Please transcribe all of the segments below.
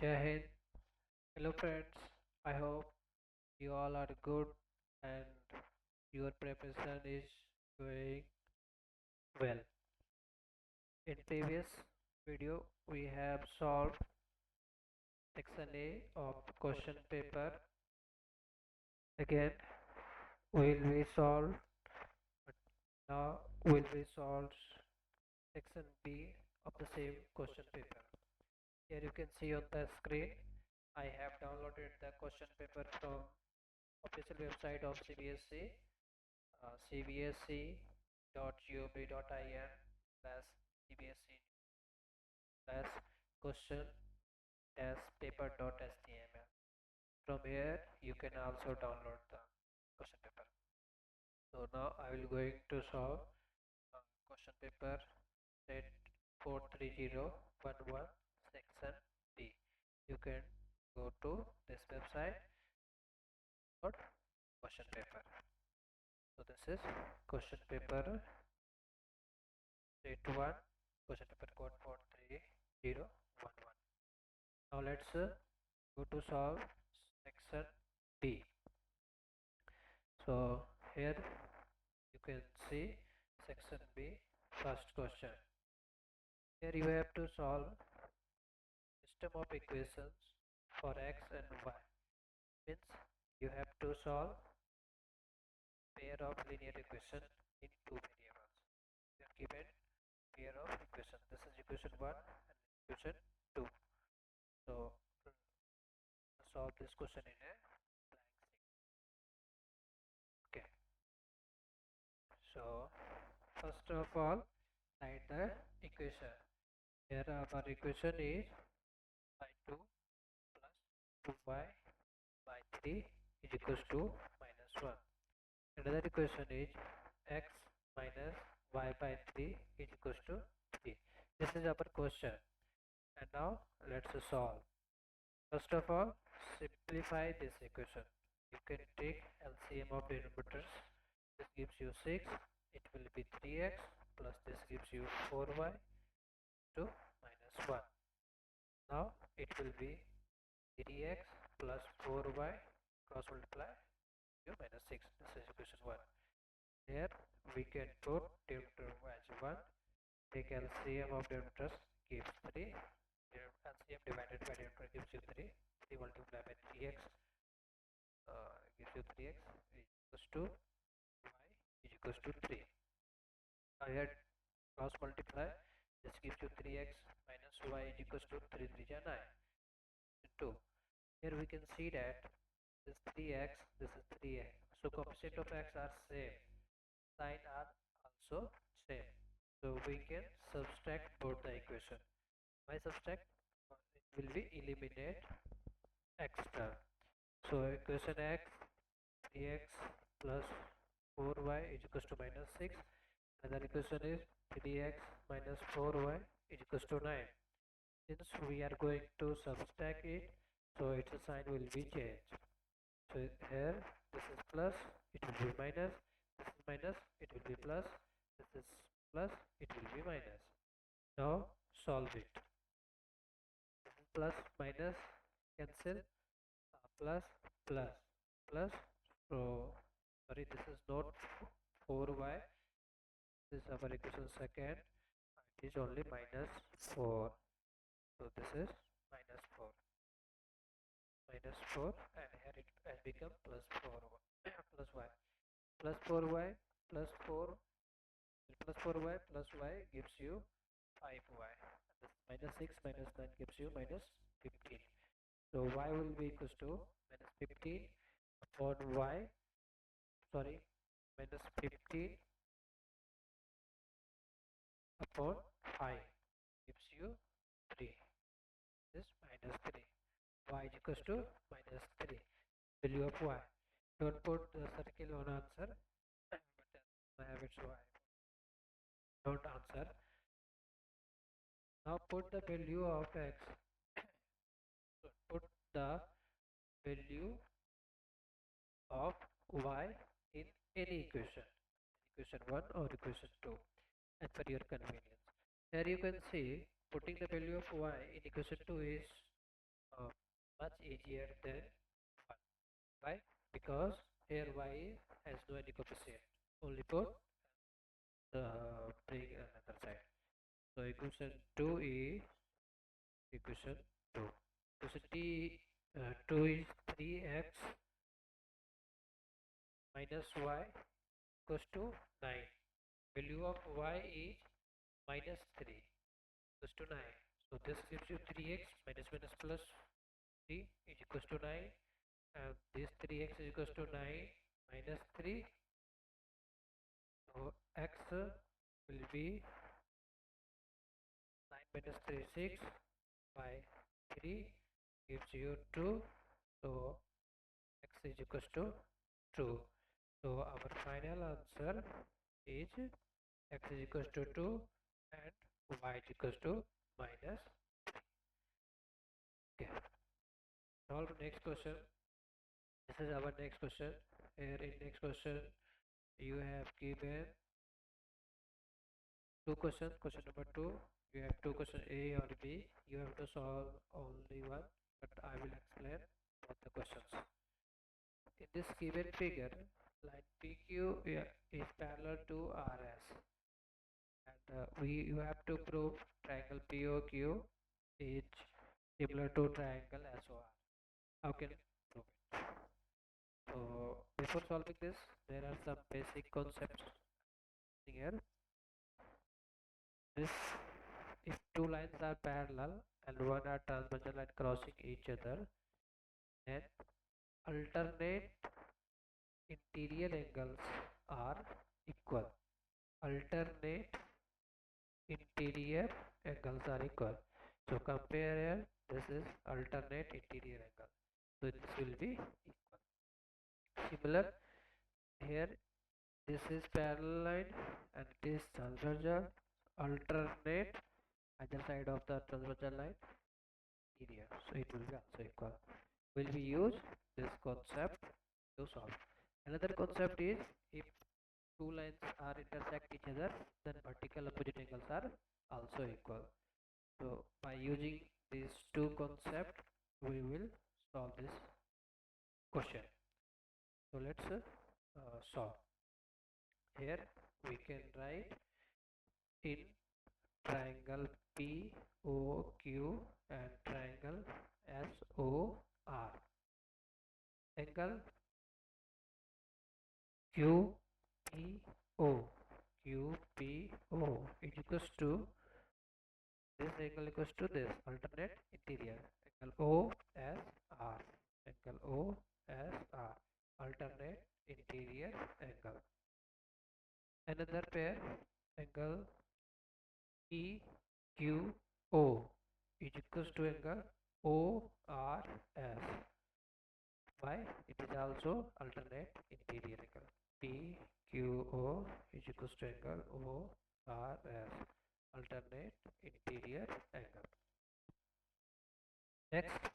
Jai Hind. Hello friends. I hope you all are good and your preparation is going well. In previous video we have solved section A of question paper. Again will we solve but now will we solve section B of the same question paper. Here you can see on the screen I have downloaded the question paper from official website of CBSE, cbse.gov.in slash CBSE slash question dash paper.html. From here you can also download the question paper. So now I will going to solve question paper set 43011 section B. You can go to this website for question paper. So this is question paper set 1 question paper code 43011. Now let's go to solve section B. So here you can see section B first question. Here you have to solve system of equations for x and y. Means you have to solve pair of linear equation in two variables. You are given pair of equation. This is equation 1 and equation 2. So solve this question in a blank sheet. Okay. So first of all write the equation. Here our equation is y2 plus 2y by 3 is equals to minus 1. Another equation is x minus y by 3 is equals to 3. This is our question. And now let's solve. First of all, simplify this equation. You can take LCM of denominators. This gives you 6. It will be 3x plus this gives you 4y to minus 1. Now it will be 3x plus 4y cross multiply you minus 6. This is equation 1. Here we can put denominator as 1. Take LCM of denominators gives 3. LCM divided by denominator gives you 3. 3 multiplied by 3x gives you 3x is equals to y is equals to 3. Now here cross multiply. This gives you 3x minus y is equals to 3 3 is 9. 2. Here we can see that this 3x, this is 3x. So coefficient of x are same. Sign are also same. So we can subtract both the equation. Why subtract? It will be eliminate x term. So equation x 3x plus 4y is equals to minus 6. Another equation is 3x minus 4y is equals to 9. Since we are going to subtract it, so its sign will be changed. So here this is plus, it will be minus. This is minus, it will be plus. This is plus, it will be minus. Now solve it. Plus minus cancel, plus plus plus. So sorry, this is not 4y. This is our equation second. It is only minus 4. So this is minus 4. Minus 4 and here it has become plus 4y plus y. Plus 4y plus 4 plus 4y plus y gives you 5y. This minus 6 minus 9 gives you minus 15. So y will be equals to minus 15 upon y. Sorry, minus 15 upon 5 gives you 3. This minus 3. Y is equals to minus 3. Value of y. Don't put the circle on answer, but I have it, so I don't answer. Now put the value of x. So put the value of y in any equation, equation 1 or equation 2, and for your convenience. Here you can see putting the value of y in equation 2 is uh, much easier than 1. Why? Because here y has no any coefficient, only for the bring another side. So equation 2 is equation 2. Equation 2 is 3x minus y equals to 9. Value of y is minus 3 equals to 9. So this gives you 3x minus minus plus 3 is equals to 9, and this 3x is equals to 9 minus 3. So x will be 9 minus 3 6 by 3 gives you 2. So x is equals to 2. So our final answer is x is equals to 2 and y is equals to minus. Okay. Solve next question. This is our next question. Here in next question you have given two questions. Question number 2, you have two questions, A or B. You have to solve only one, but I will explain both the questions. In this given figure, line PQ is parallel to RS, and you have to prove triangle POQ is similar to triangle SOR. How can you prove it? So before solving this, there are some basic concepts here. This, if two lines are parallel and one are transversal and crossing each other, then alternate interior angles are equal. Alternate interior angles are equal. So compare here, this is alternate interior angle. So this will be equal. Similar here, this is parallel line and this transversal. Alternate either side of the transversal line interior. So it will be also equal. Will we use this concept to solve. Another concept is if two lines are intersect each other, then vertical opposite angles are also equal. So by using these two concepts, we will solve this question. So let's solve. Here we can write in triangle POQ and triangle SOR. Angle QPO is equals to this angle equals to this alternate interior angle OSR, angle OSR, alternate interior angle. Another pair angle EQO is equals to angle ORS. Why? It is also alternate interior angle. PQO is equals to angle ORS, alternate interior angle. Next,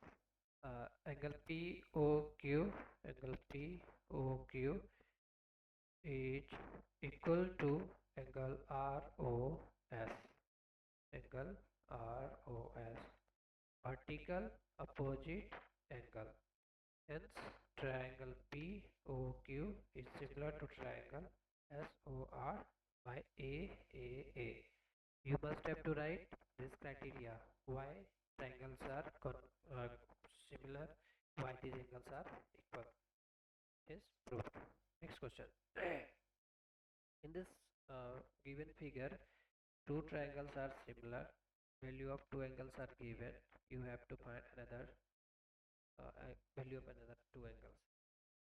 angle POQ, angle POQ is equal to angle ROS, angle ROS, vertical opposite angle. Hence, triangle POQ is similar to triangle SOR by AAA. You must have to write this criteria. Why triangles are similar, why these angles are equal is proved. Next question. In this given figure, two triangles are similar. Value of two angles are given. You have to find another value of another two angles.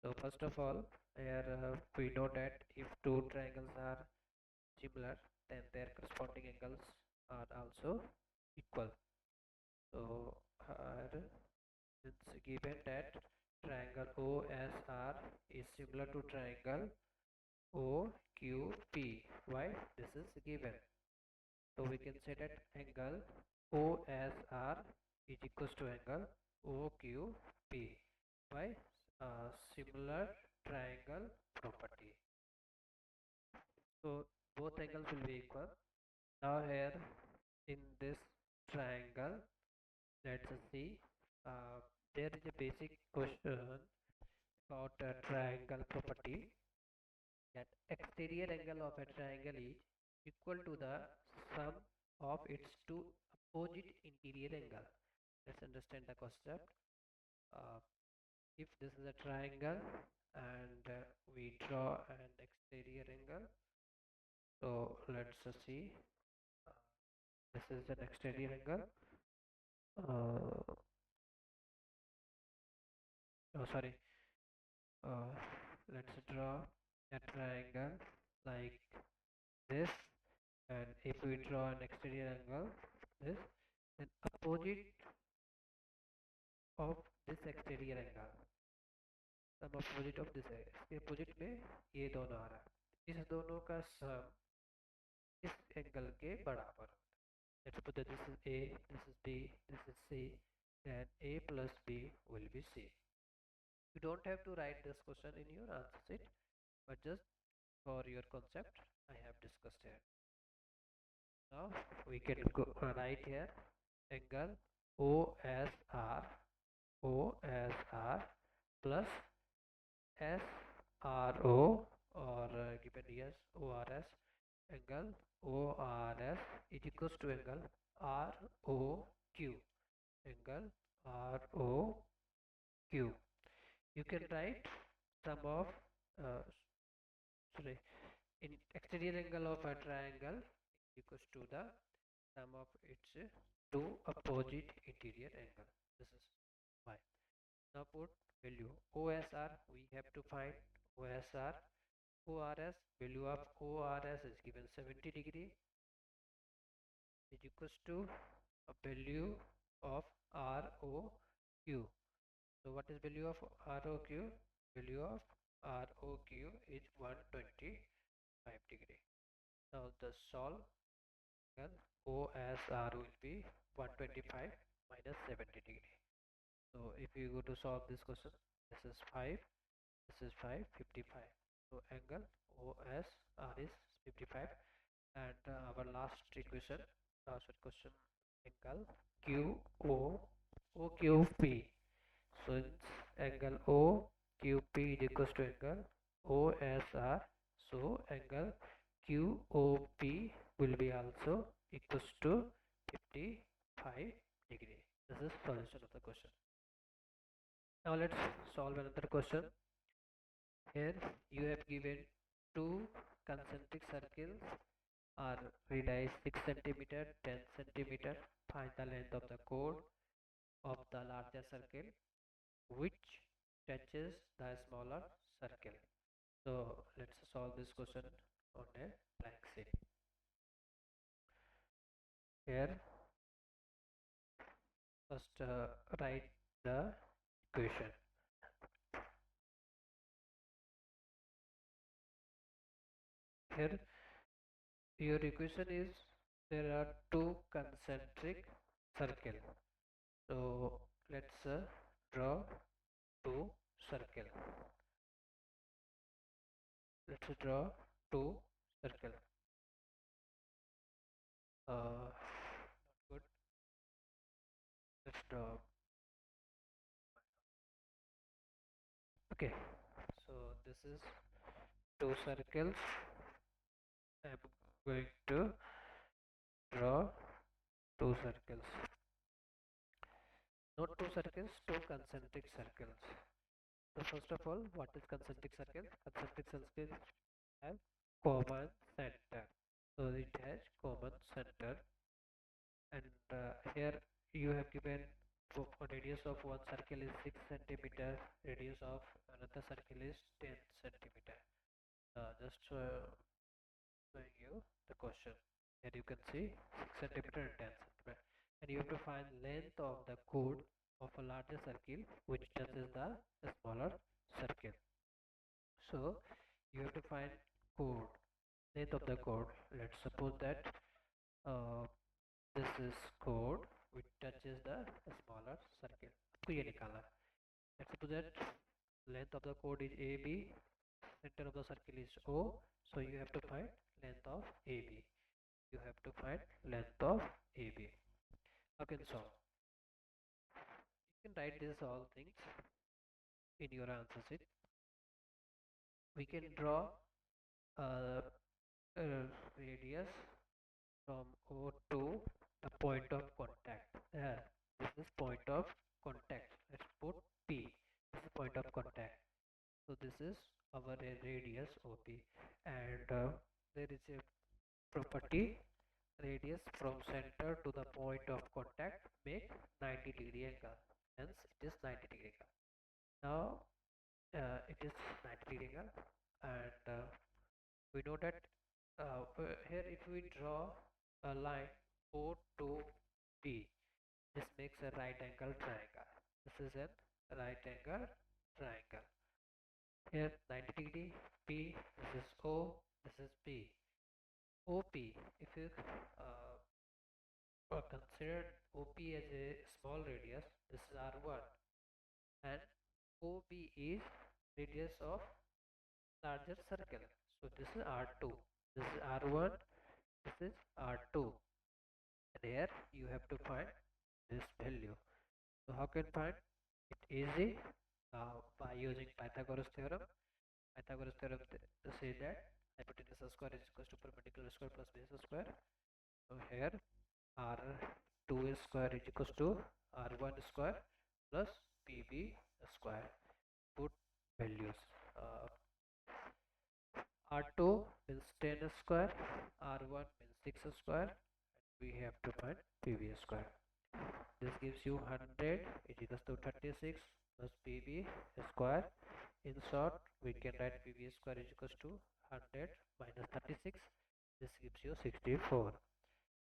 So first of all, here we know that if two triangles are similar, then their corresponding angles are also equal. So here it's given that triangle OSR is similar to triangle OQP. Why? This is given. So we can say that angle OSR is equals to angle OQP. Why? Similar triangle property. So both angles will be equal. Now here in this triangle, let's see There is a basic question about a triangle property that exterior angle of a triangle is equal to the sum of its two opposite interior angle. Let's understand the concept. Uh, if this is a triangle and we draw an exterior angle, so let's see. Uh, this is an exterior angle. Uh, oh, sorry. Uh, let's draw a triangle like this, and if we draw an exterior angle, this, then opposite of this exterior angle, sum opposite of this है, इसके opposite में ये दोनों आ रहा है, इस दोनों का सम इस एंगल के बराबर होता है. Let's suppose that this is A, this is B, this is C, then A plus B will be C. You don't have to write this question in your answer sheet, but just for your concept I have discussed here. Now we can go write here angle OSR, OSR plus SRO, or given here ORS, angle ORS is equals to angle ROQ, angle ROQ. You can write sum of uh, sorry, in exterior angle of a triangle equals to the sum of its two opposite interior angle. This is why. Now put value OSR, we have to find OSR. ORS, value of ORS is given 70 degree, is equals to a value of ROQ. So what is value of ROQ? Value of ROQ is 125 degree. Now the solve OSR will be 125 minus 70 degree. So if you go to solve this question, this is 5, this is 5, 55. So angle OSR is 55, and our last equation, question, angle OQP. So it's angle OQP is equals to angle OSR. So angle QOP will be also equals to 55 degree. This is solution of the question. Now let's solve another question. Here you have given two concentric circles are radius 6 cm, 10 cm. Find the length of the chord of the larger circle which touches the smaller circle. So let's solve this question on a blank sheet. Here first write the equation. Here your equation is there are two concentric circles. So let's draw two circle. Let's draw two circle. Not good. Let's draw. Okay. So this is two circles. I'm going to draw two circles. Not two circles, two concentric circles. So first of all, what is concentric circle? Concentric circles have common center. So it has common center, and here you have given radius of one circle is 6 centimeter, radius of another circle is 10 centimeter. Just showing you the question. Here you can see 6 centimeter and 10 centimeter, and you have to find length of the chord of a larger circle which touches the smaller circle. So you have to find chord, length of the chord. Let's suppose that this is chord which touches the smaller circle. आपको ये निकालना है. Let's suppose that length of the chord is AB, center of the circle is O, so you have to find length of AB. You have to find length of AB. How can solve? You can write this all things in your answer sheet. We can draw a, a radius from O to the point of contact. This is point of contact. Let's put P. This is point of contact. So this is our radius OP, and there is a property radius from center to the point of contact make 90-degree angle. Hence it is 90-degree angle. Now it is 90-degree angle, and we know that here if we draw a line O to P, this makes a right angle triangle. This is a right angle triangle. Here 90-degree P, this is O, this is P. OP, if you consider OP as a small radius, this is R1, and OB is radius of larger circle. So this is R2, this is R1, this is R2, and here you have to find this value. So how can find it? Easy, by using Pythagoras theorem. Pythagoras theorem says that hypotenuse square is equal to perpendicular square plus base square. So here R2 square is equal to R1 square plus PB square. Put values. R2 means 10 square, R1 means 6 square, and we have to find PB square. This gives you 100 is equal to 36 plus PB square. In short, we can write PB square is equal to 100 minus 36. This gives you 64.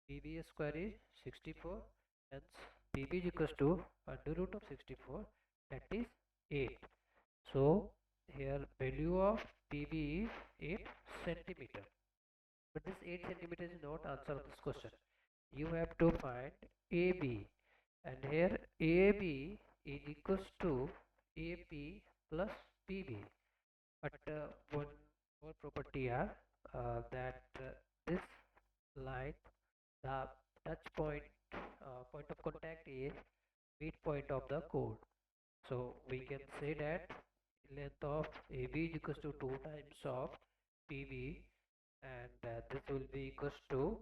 PB square is 64, hence PB is equal to under root of 64, that is 8. So here value of PB is 8 centimeter. But this 8 centimeter is not answer of this question. You have to find AB, and here AB is equals to AP plus PB. But one more property are that this line, the touch point, point of contact is midpoint of the chord. So we can say that length of AB is equals to 2 times of PB, and this will be equals to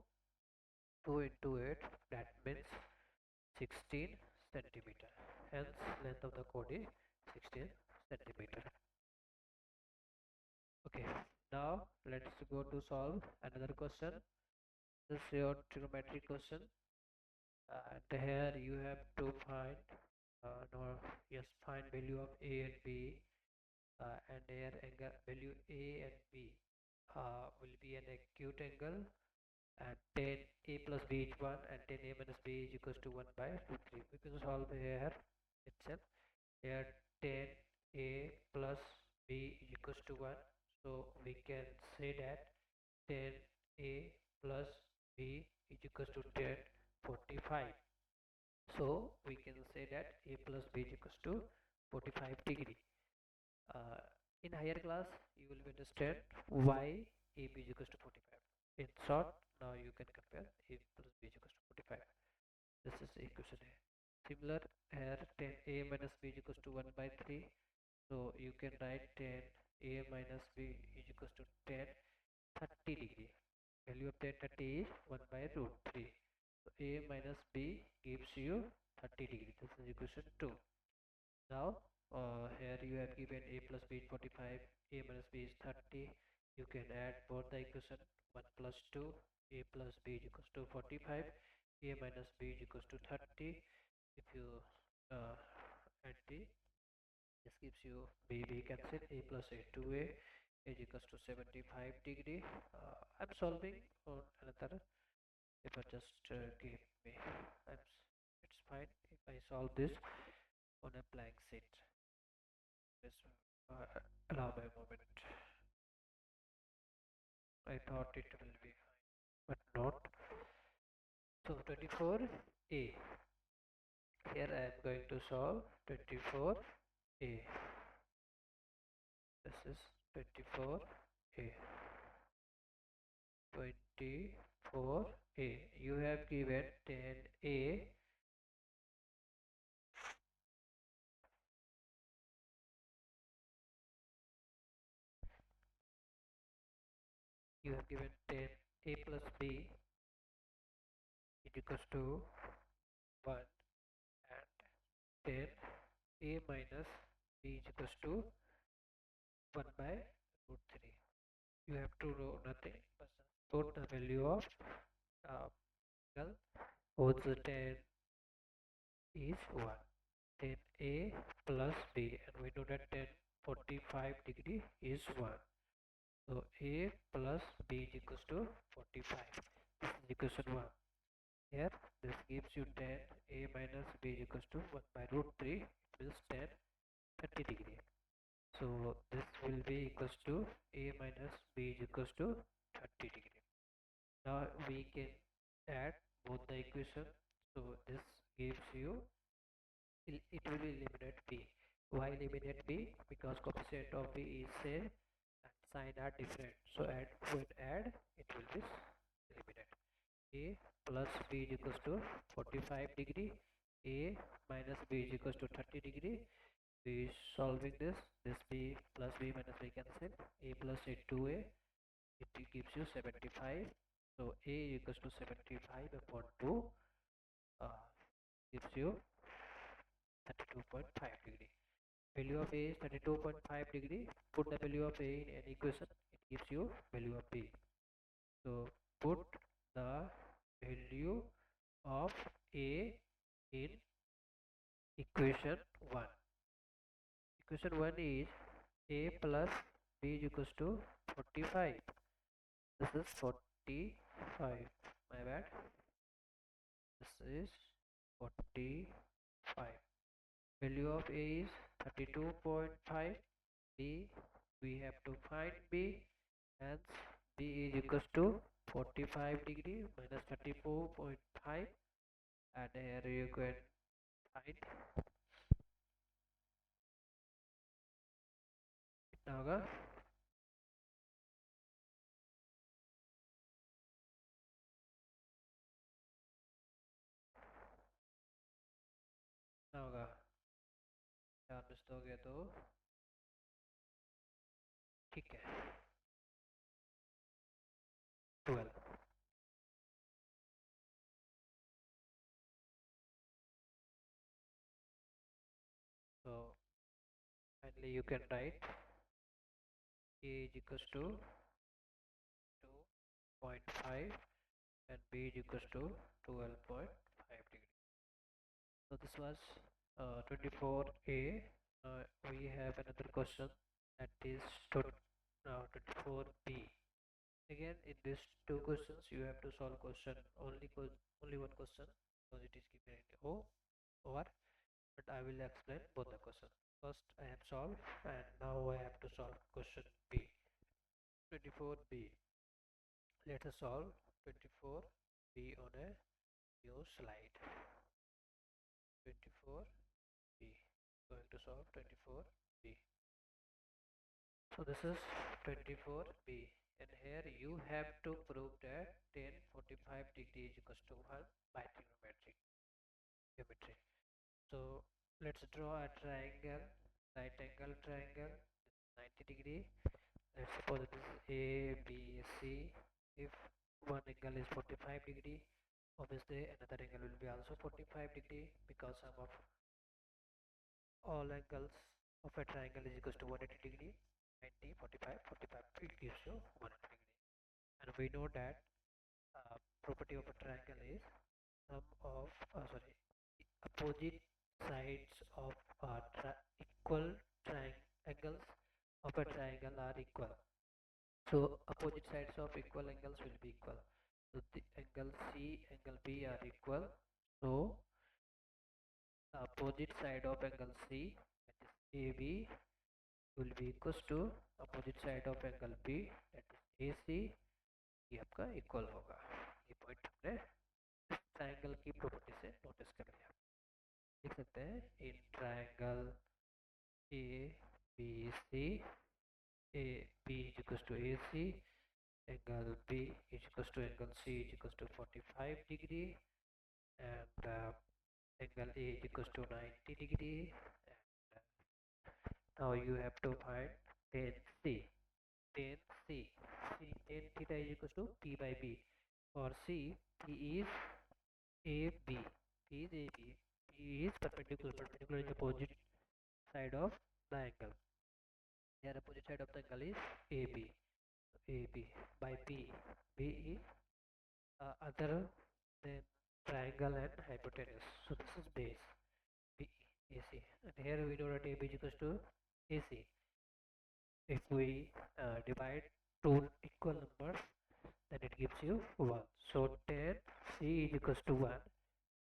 2 into 8, that means 16 centimeter. Hence length of the chord is 16 centimeter. Okay, now let's go to solve another question. This is your trigonometry question, and here you have to find no yes find value of A and B, and here angle value A and B will be an acute angle, and 10 A plus B is 1 and 10 A minus B is equals to 1 by root 3. We can solve here itself. Here 10 A plus B is equals to 1, so we can say that 10 A plus B is equals to 10 45. So we can say that A plus B is equals to 45 degree. In higher class you will understand why AB is equals to 45. In short, now you can compare A plus B is equals to 45. This is equation A. Similar here 10A minus B is equals to 1 by 3. So you can write 10A minus B is equals to 10 30 degree. Value of 10 30 is 1 by root 3. So A minus B gives you 30 degree. This is equation 2. Now here you have given A plus B is 45, A minus B is 30. You can add both the equation 1 plus 2, A plus B is equals to 45, A minus B is equals to 30. If you add this gives you B cancel, A plus A 2A is equals to 75 degree. I'm solving on another paper, just give me, it's fine if I solve this on a blank sheet. Just allow me a moment. I thought it will be fine, but not. So 24A. Here I am going to solve 24A. This is 24A. 24A. You have given 10A you have given 10 a plus b is equals to 1 and 10 a minus b is equals to 1 by root 3. You have to do nothing but put the value of uh, angle whose 10 is 1. 10a plus b, and we know that 10 45 degree is 1. So a plus b is equals to 45. This is equation 1. Here this gives you 10 a minus b is equals to 1 by root 3. It means 10 30 degree. So this will be equals to a minus b is equals to 30 degree. Now we can add both the equation. So this gives you, it will eliminate b. Why eliminate b? Because coefficient of b is same and sign are different. So when add, it will be eliminate. A plus b is equals to 45 degree. A minus b is equals to 30 degree. We solving this b plus b minus b cancel. A plus a 2a, it gives you 75. So a equals to 75 upon 2 uh, gives you 32.5 degree. Value of a is 32.5 degree. Put the value of a in any equation, it gives you value of b. So put the value of a in equation 1. Equation 1 is a plus b is equals to 45. This is 45. My bad. This is 45. Value of a is 32.5. B, we have to find b, hence b is equals to 45 degree minus 34.5, and here you can find now ध्यान miss हो गया तो ठीक है 12. So finally you can write a is equals to 2.5 and b is equals to 12.5 degree. So this was 24a. We have another question, that is 24b. Again, in these two questions you have to solve question only one question, because it is given in over, but I will explain both the questions. First I have solved, and now I have to solve question b. 24b. Let us solve 24b on a new slide. 24b. Going to solve 24b. So this is 24b, and here you have to prove that 10 45 degree is equals to 1 by geometry. So let's draw a triangle, right angle triangle, 90 degree. Let's suppose it is A, B, C. If one angle is 45 degree, obviously another angle will be also 45 degree, because sum of all angles of a triangle is equals to 180 degree. 90, 45, 45, it gives you 180 degree. And we know that property of a triangle is sum of opposite sides of equal triangles of a triangle are equal. So opposite sides of equal angles will be equal. So the angle C, angle B are equal. So the opposite side of angle C, that is AB, will be equals to opposite side of angle B, that is AC. ये आपका equal होगा. ये point हमने triangle की property से notice कर लिया. लिख सकते हैं in triangle A B C, A B is equals to A C, angle B is equals to angle C is equals to 45 degree, and angle A is equals to 90 degree. And now you have to find tan C. tan C. C tan theta is equals to P by B. For C, P is AB. P is AB. P is perpendicular. Perpendicular is the opposite side of the angle. Here opposite side of the angle is AB. AB by B. B is other than triangle and hypotenuse. So this is base. B AC. And here we know that AB is equals to AC. If we divide two equal numbers, then it gives you 1. So tan C is equals to 1.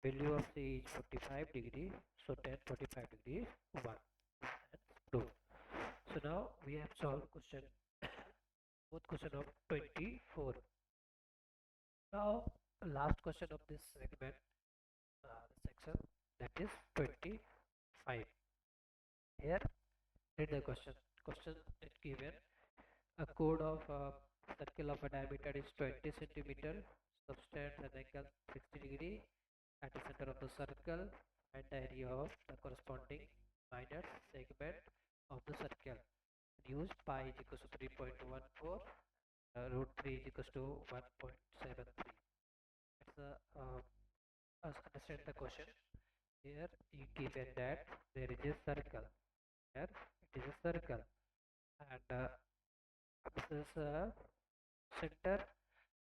Value of C is 45 degree. So tan 45 degree is 1. And proof. So now we have solved question, both question of 24. Now last question of this segment, section, that is 25. Here read the question. Question is given. A chord of a circle of a diameter is 20 centimeter, subtends an angle 60 degree at the center of the circle, and the area of the corresponding minor segment of the circle. Use pi is equals to 3.14, root 3 is equals to 1.73. Let's us understand the question. Here you given that there is a circle. Here it is a circle, and this is a center.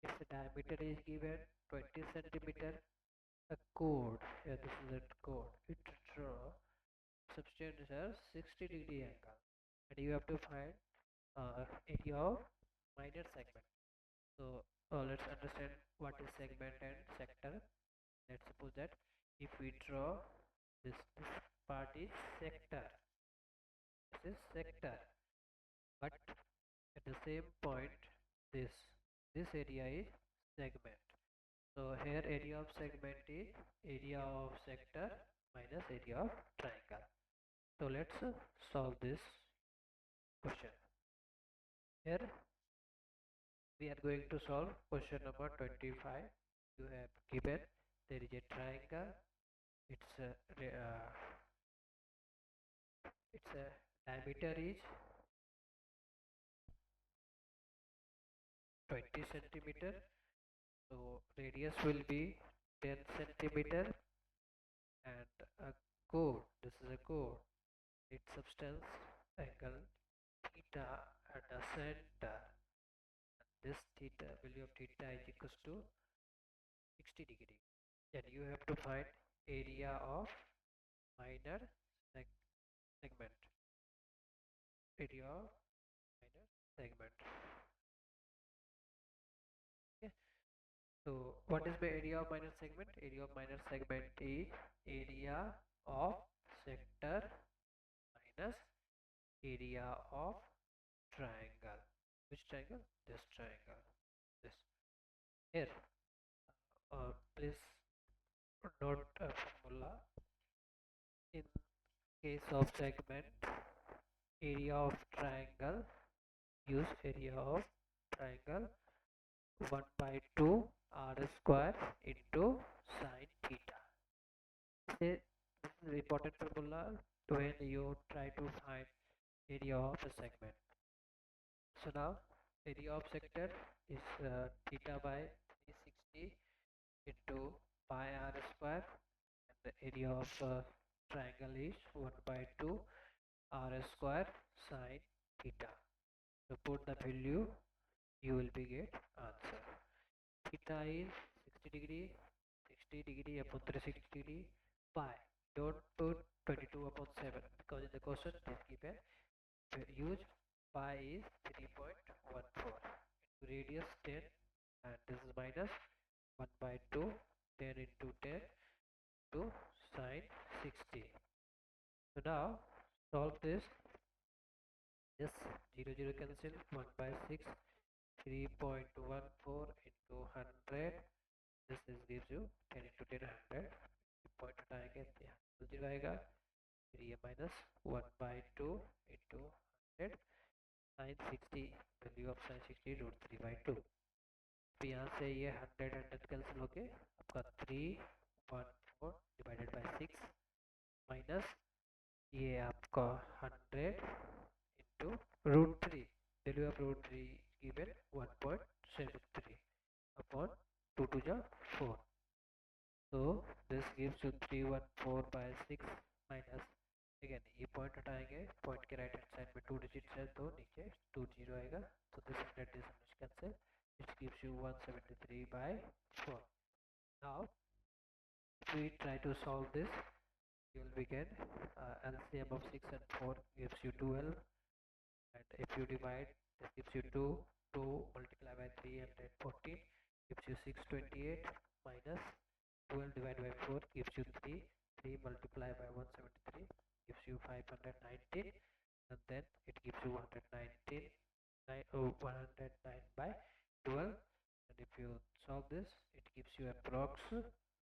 Its diameter is given 20 centimeter. A chord, here this is a chord. It draw subtends a 60-degree angle, and you have to find area of minor segment. So let's understand what is segment and sector. Let's suppose that if we draw this part is sector. This is sector, but at the same point this area is segment. So here area of segment is area of sector minus area of triangle. So let's solve this question. Here we are going to solve question number 25. You have given there is a triangle. Its diameter is 20 centimeter. So radius will be 10 centimeter, and a chord. This is a chord. Its substance angle theta at the center. This theta, value of theta is equals to 60 degree. Then you have to find area of minor segment. Area of minor segment. Okay. So what is the area of minor segment? Area of minor segment is area of sector minus area of triangle. Which triangle? This triangle. This. Here, please note a formula. In case of segment, area of triangle, use area of triangle 1 by 2 r square into sine theta. This is important formula when you try to find area of a segment. So now area of sector is theta by 360 into pi r square, and the area of triangle is 1 by 2 r square sine theta. So put the value, you will be get answer. Theta is 60 degree, 60 degree upon 360 degree, pi. Don't put 22 upon 7 because in the question it is given. Use pi is 3.14. Radius 10, and this is minus 1 by 2, 10 into 10 to sine 60. So now solve this. Yes, 0 0 cancel, 1 by 6, 3.14 into 100. This is gives you 10 into 10 100. Point हटाएंगे 0 आएगा, फिर ये minus 1 by 2 into 100 sin 60, value of sin 60 root 3 by 2. तो यहाँ से ये 100 cancel होके आपका 314 डिवाइडेड बाय 6 माइनस ये आपका 100 into root 3, value of root 3 given 1.73 upon 2 to the 4. So this gives you 314 by 6 minus, again ये पॉइंट हटाएंगे, पॉइंट के राइट हैंड साइड में 2 डिजिट है तो नीचे 20 आएगा, so this 100 is cancel, which gives you 173 by 4. Now if we try to solve this, you will begin LCM of 6 and 4 gives you 12, and if you divide, this gives you 2 multiplied by 314 gives you 628 minus 12 divided by 4 gives you 3 multiplied by 173 gives you 519, and then it gives you 119 109 by 12, and if you solve this it gives you approx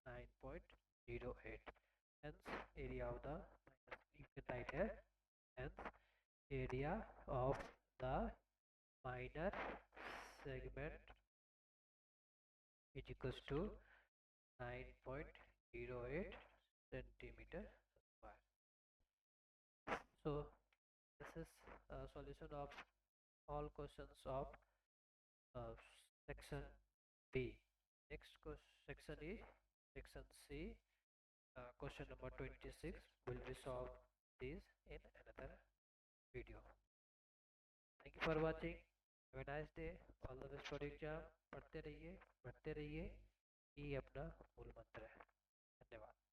9.08. Hence area of the minus, you can write here, hence area of the minor segment is equals to 9.08 centimeter square. So this is a solution of all questions of section B. Next section is section C. Question number 26 will be solved these in another video. Thank you for watching. Have a nice day. All the best for exam. पढ़ते रहिए, बढ़ते रहिए, ये अपना मूल मंत्र है. धन्यवाद.